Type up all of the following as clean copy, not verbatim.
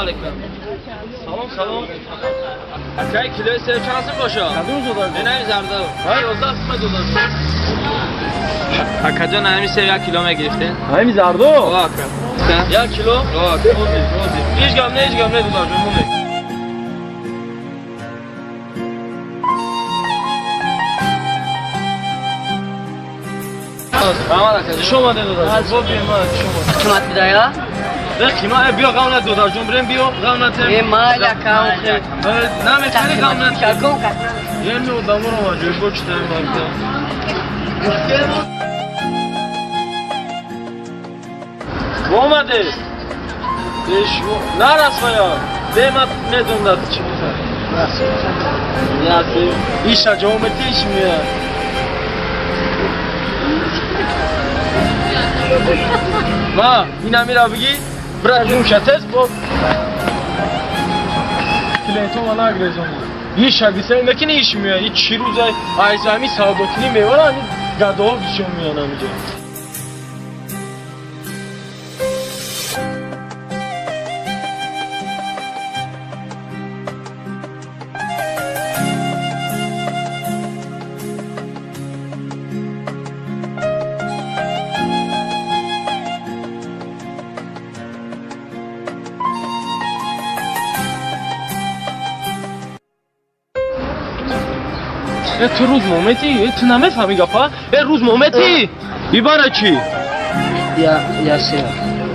علیکم. سلام. اکای کیلوی سه چند باشه؟ کدوم دادار؟ نه زرده. های 11 تومن دادار. اکا جان همین سه یک کیلو میگرفته؟ همین زرده؟ آه اکا. یک کیلو؟ آه روزی. هیچ گام نه دادار جون مومی. شما ده دادار. با بیم ما شما. قیمت بدایا؟ قیمت بیا قامت دادار جون بریم بیا قامت. مال اکاو خیر. نمی‌تونی قامت. کارکون کار. یه نوع دامون رو واجد بچته مارکه. اومده. نرس مایا. دیمت میدون داد چی می‌کنه؟ یاسی. ایش جومتیش میاد. ما اینا میرا بگی برای شاتس با کلیتون ولا گرزون یه شاگیسه نکنی ایش میاد این چی روزای ایزامی ساودکنی میوره گادو بیشون میاد اینجا تو روز مومتی؟ تو نمیفهمی گفا؟ روز مومتی؟ بیباره چی؟ یا سه.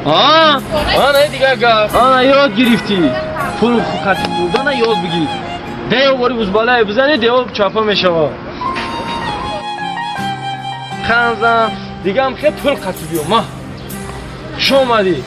نه دیگه گفت یاد گرفتی پول خطی بودن یاد بگیر دیو باری بوز بالای بزنی دیو چاپا میشوا خانزم دیگه هم خیلی پول خطی بیو ما شو اومدی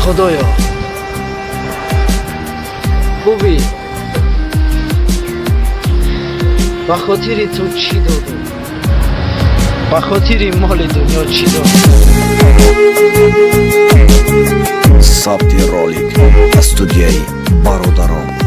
خدایا خوبی با خاطر تو چی دادم با خاطر مال دنیا چی دادم ثبت رولیک استودیوی برادران